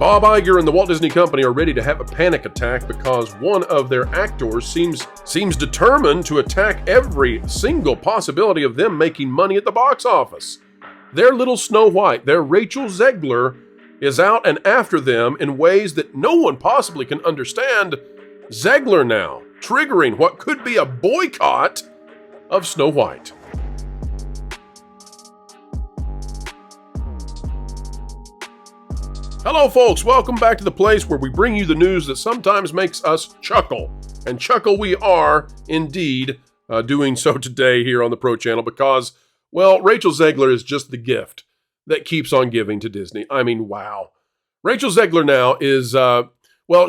Bob Iger and the Walt Disney Company are ready to have a panic attack because one of their actors seems determined to attack every single possibility of them making money at the box office. Their little Snow White, their Rachel Zegler, is out and after them in ways that no one possibly can understand. Zegler now triggering what could be a boycott of Snow White. Hello folks, welcome back to the place where we bring you the news that sometimes makes us chuckle. And chuckle we are indeed doing so today here on the Pro Channel because, well, Rachel Zegler is just the gift that keeps on giving to Disney. I mean, wow. Rachel Zegler now is,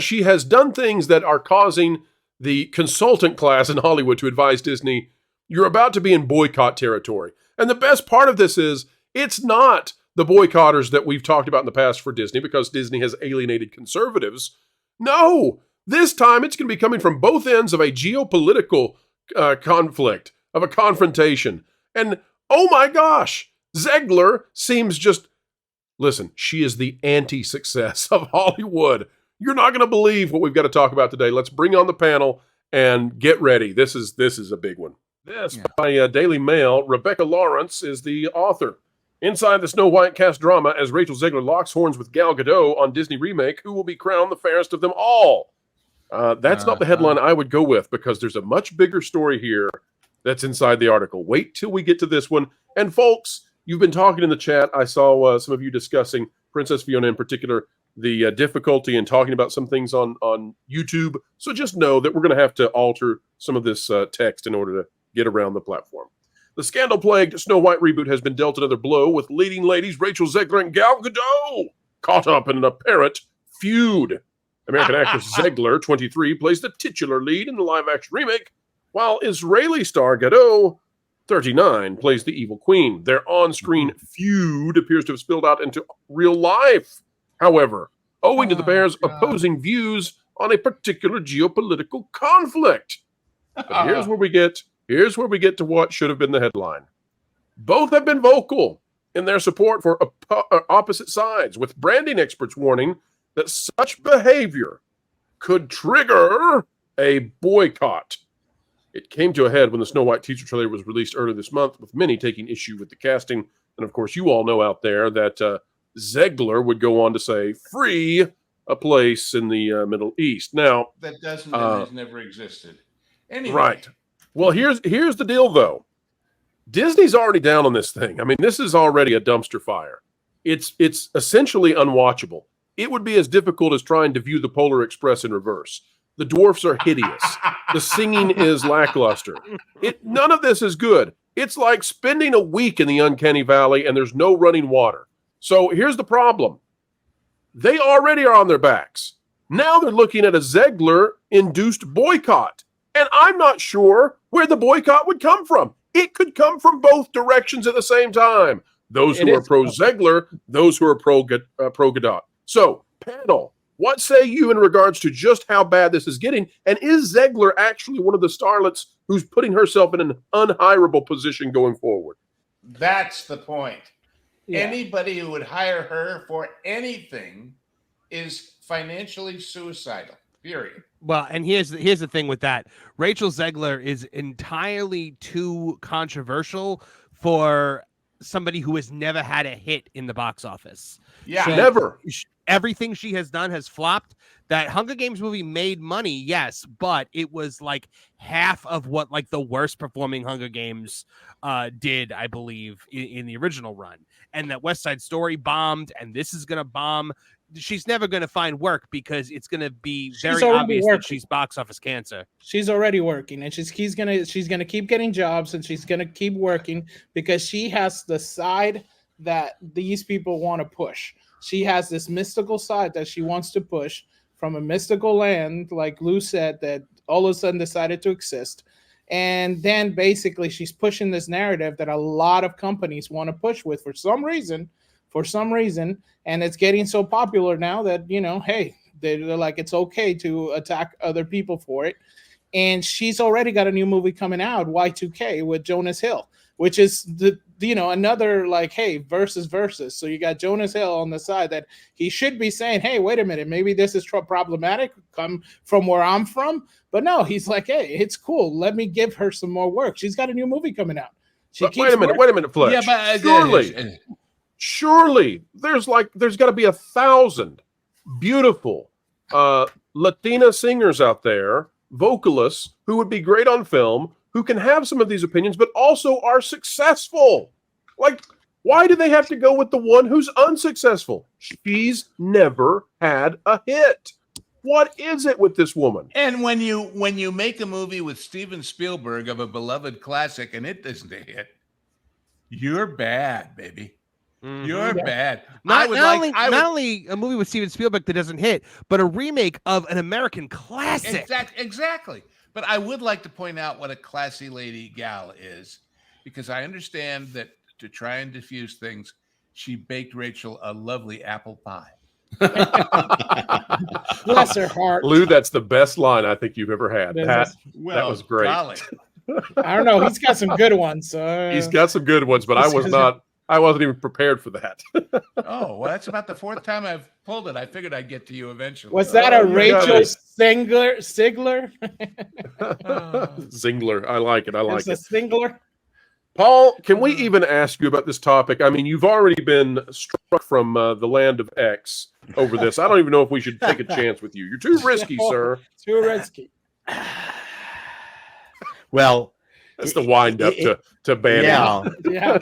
she has done things that are causing the consultant class in Hollywood to advise Disney, you're about to be in boycott territory. And the best part of this is, it's not the boycotters that we've talked about in the past for Disney because Disney has alienated conservatives. No, this time it's going to be coming from both ends of a geopolitical conflict, of a confrontation. And oh my gosh, Zegler seems just, listen, she is the anti-success of Hollywood. You're not going to believe what we've got to talk about today. Let's bring on the panel and get ready. This is a big one. By Daily Mail, Rebecca Lawrence is the author. Inside the Snow White cast drama as Rachel Zegler locks horns with Gal Gadot on Disney remake, who will be crowned the fairest of them all. That's not the headline I would go with because there's a much bigger story here that's inside the article. Wait till we get to this one. And folks, you've been talking in the chat. I saw some of you discussing, Princess Fiona in particular, the difficulty in talking about some things on YouTube. So just know that we're going to have to alter some of this text in order to get around the platform. The scandal-plagued Snow White reboot has been dealt another blow with leading ladies Rachel Zegler and Gal Gadot caught up in an apparent feud. American actress Zegler, 23, plays the titular lead in the live-action remake, while Israeli star Gadot, 39, plays the evil queen. Their on-screen feud appears to have spilled out into real life. However, owing to the pair's opposing views on a particular geopolitical conflict. But here's where we get to what should have been the headline. Both have been vocal in their support for opposite sides, with branding experts warning that such behavior could trigger a boycott. It came to a head when the Snow White teaser trailer was released earlier this month, with many taking issue with the casting. And of course, you all know out there that Zegler would go on to say, free a place in the Middle East. Now, that doesn't mean it's never existed. Anyway. Right. Well, here's the deal, though. Disney's already down on this thing. I mean, this is already a dumpster fire. It's essentially unwatchable. It would be as difficult as trying to view the Polar Express in reverse. The dwarfs are hideous. The singing is lackluster. None of this is good. It's like spending a week in the uncanny valley and there's no running water. So here's the problem. They already are on their backs. Now they're looking at a Zegler-induced boycott. And I'm not sure where the boycott would come from. It could come from both directions at the same time. Those who are pro-Zegler, those who are pro-Gadot. So, panel, what say you in regards to just how bad this is getting? And is Zegler actually one of the starlets who's putting herself in an unhireable position going forward? That's the point. Yeah. Anybody who would hire her for anything is financially suicidal. Period. Well, and here's the thing with that. Rachel Zegler is entirely too controversial for somebody who has never had a hit in the box office. Yeah, never. Everything she has done has flopped. That Hunger Games movie made money, yes, but it was like half of what like the worst performing Hunger Games did, I believe, in the original run. And that West Side Story bombed, and this is going to bomb. She's never going to find work because it's going to be very obvious that she's box office cancer. She's already working, and she's gonna keep getting jobs, and she's gonna keep working because she has the side that these people want to push. She has this mystical side that she wants to push from a mystical land, like Lou said, that all of a sudden decided to exist. And then basically she's pushing this narrative that a lot of companies want to push with for some reason. And it's getting so popular now that, hey, they're like, it's okay to attack other people for it. And she's already got a new movie coming out, Y2K, with Jonas Hill, which is the another like, hey, versus. So you got Jonas Hill on the side that he should be saying, hey, wait a minute, maybe this is problematic, come from where I'm from. But no, he's like, hey, it's cool. Let me give her some more work. She's got a new movie coming out. Wait a minute, Fletch. Yeah, but surely there's got to be 1,000 beautiful Latina singers out there, vocalists who would be great on film, who can have some of these opinions, but also are successful. Like, why do they have to go with the one who's unsuccessful? She's never had a hit. What is it with this woman? And when you make a movie with Steven Spielberg of a beloved classic and it doesn't hit, you're bad, baby. Mm-hmm. You're bad. Not only a movie with Steven Spielberg that doesn't hit, but a remake of an American classic. Exactly. But I would like to point out what a classy lady gal is, because I understand that to try and diffuse things, she baked Rachel a lovely apple pie. Bless her heart. Lou, that's the best line I think you've ever had. That was great. I don't know. He's got some good ones. He's got some good ones, but I wasn't even prepared for that. Oh, well, that's about the fourth time I've pulled it. I figured I'd get to you eventually. Was that a Rachel Ziggler? Zingler. I like it. It's a Zingler. Paul, can we even ask you about this topic? I mean, you've already been struck from the land of X over this. I don't even know if we should take a chance with you. You're too risky, sir. Too risky. Well, that's the wind up to banning. Yeah.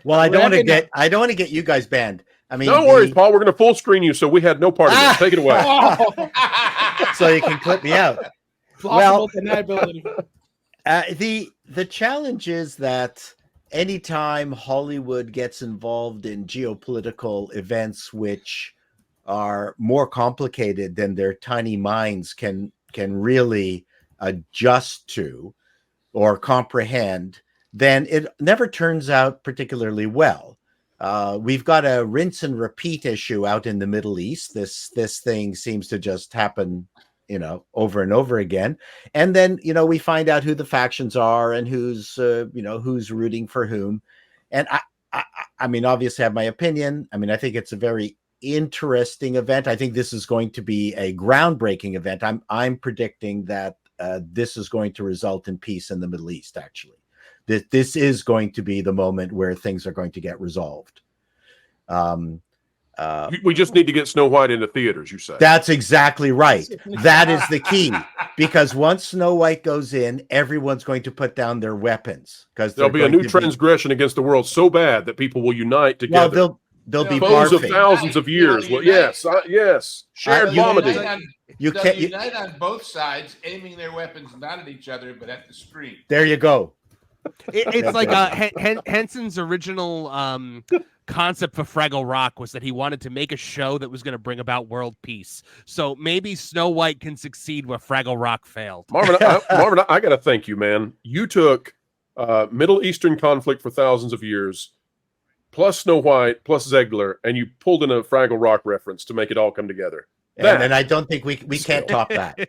Well, I don't want to get you guys banned. I mean, no worries, Paul. We're going to full screen you, so we had no part of this. Take it away. So you can clip me out. Well, deniability. The challenge is that anytime Hollywood gets involved in geopolitical events which are more complicated than their tiny minds can really adjust to or comprehend, then it never turns out particularly well. We've got a rinse and repeat issue out in the Middle East. This thing seems to just happen, over and over again. And then, we find out who the factions are and who's rooting for whom. And I mean, obviously I have my opinion. I mean, I think it's a very interesting event. I think this is going to be a groundbreaking event. I'm predicting that this is going to result in peace in the Middle East, actually. This is going to be the moment where things are going to get resolved. We just need to get Snow White into theaters, you say. That's exactly right. That is the key. Because once Snow White goes in, everyone's going to put down their weapons. Because there'll be a new transgression against the world so bad that people will unite together. Well, they'll be foes barfing. Of thousands of years. Well, yes. Shared vomiting. You can't unite on both sides, aiming their weapons not at each other, but at the screen. There you go. It's like Henson's original concept for Fraggle Rock was that he wanted to make a show that was going to bring about world peace. So maybe Snow White can succeed where Fraggle Rock failed. Marvin, I got to thank you, man. You took Middle Eastern conflict for thousands of years, plus Snow White, plus Zegler, and you pulled in a Fraggle Rock reference to make it all come together. And I don't think we can't top that.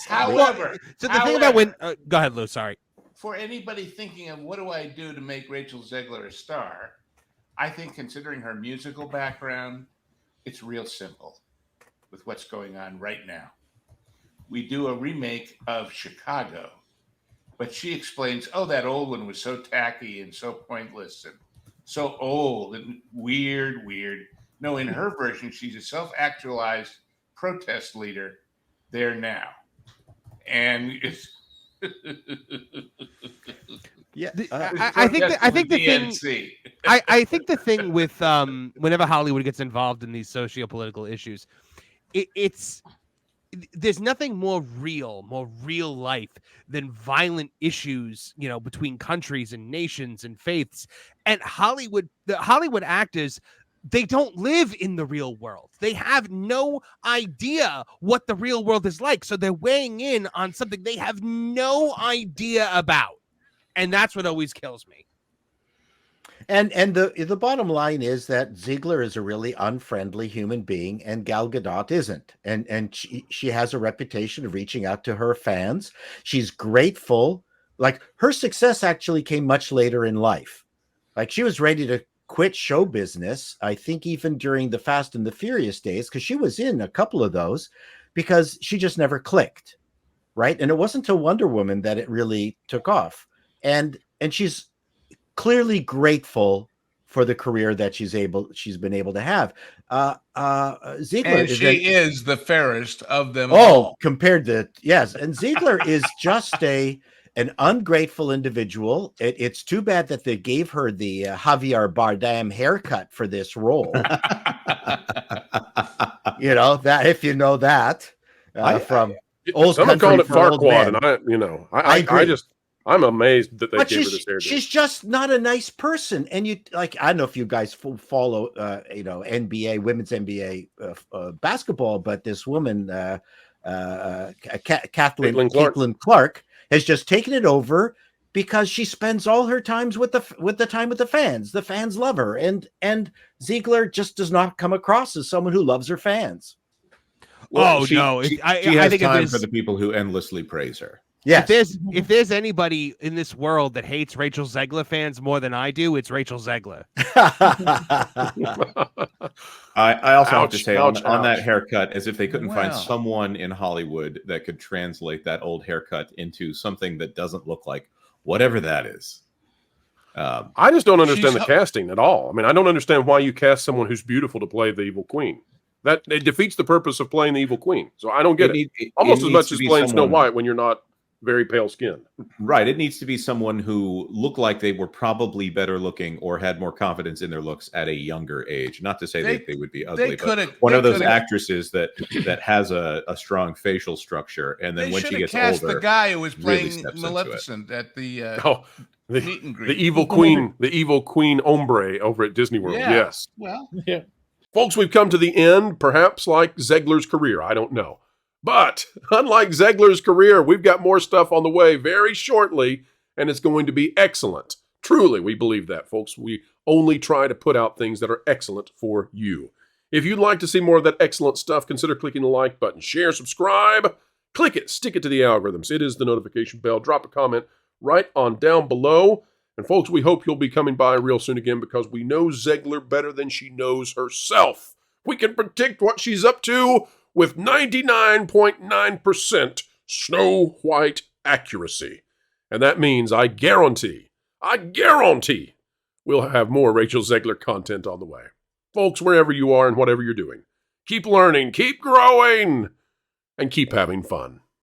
However, so the thing about when go ahead, Lou. Sorry. For anybody thinking of what do I do to make Rachel Zegler a star, I think considering her musical background, it's real simple with what's going on right now. We do a remake of Chicago, but she explains, oh, that old one was so tacky and so pointless and so old and weird. No, in her version, she's a self-actualized protest leader there now. And it's yeah, I think the thing with whenever Hollywood gets involved in these socio-political issues, there's nothing more real life than violent issues, between countries and nations and faiths. And the Hollywood actors, they don't live in the real world. They have no idea what the real world is like. So they're weighing in on something they have no idea about. And that's what always kills me. And the bottom line is that Ziggler is a really unfriendly human being and Gal Gadot isn't. And she has a reputation of reaching out to her fans. She's grateful like her success actually came much later in life. Like she was ready to quit show business, I think even during the Fast and the Furious days, because she was in a couple of those, because she just never clicked, right? And it wasn't until Wonder Woman that it really took off. And she's clearly grateful for the career that she's been able to have. Ziggler And she is the fairest of them oh, all. compared to, yes. And Ziggler is just an ungrateful individual. It's too bad that they gave her the Javier Bardem haircut for this role. You know, that, if you know that, from Old Some are Country calling it for Old Farquaad, Men. and I agree. I'm amazed that they But gave her this hairdo. she's just not a nice person. And you, like, I don't know if you guys follow, NBA, women's NBA basketball, but this woman, Caitlin Clark, has just taken it over because she spends all her times with the fans. The fans love her, and Ziggler just does not come across as someone who loves her fans. Well, she has I think time for the people who endlessly praise her. Yes. If there's anybody in this world that hates Rachel Zegler fans more than I do, it's Rachel Zegler. I also have to say on ouch. that haircut, as if they couldn't find someone in Hollywood that could translate that old haircut into something that doesn't look like whatever that is. I just don't understand the casting at all. I mean, I don't understand why you cast someone who's beautiful to play the evil queen. That it defeats the purpose of playing the evil queen. So I don't get it. Almost as much as playing Snow White when you're not very pale skin. Right. It needs to be someone who looked like they were probably better looking or had more confidence in their looks at a younger age. Not to say that they would be ugly, but one of those actresses that has a strong facial structure. And then when she gets older, the guy who was playing Maleficent at the meet and greet. The evil queen ombre over at Disney World. Yeah. Yes. Well, yeah. Folks, we've come to the end, perhaps like Zegler's career. I don't know. But unlike Zegler's career, we've got more stuff on the way very shortly, and it's going to be excellent. Truly, we believe that, folks. We only try to put out things that are excellent for you. If you'd like to see more of that excellent stuff, consider clicking the like button. Share, subscribe, click it, stick it to the algorithms. It is the notification bell. Drop a comment right on down below. And folks, we hope you'll be coming by real soon again because we know Ziggler better than she knows herself. We can predict what she's up to with 99.9% Snow White accuracy. And that means I guarantee we'll have more Rachel Zegler content on the way. Folks, wherever you are and whatever you're doing, keep learning, keep growing, and keep having fun.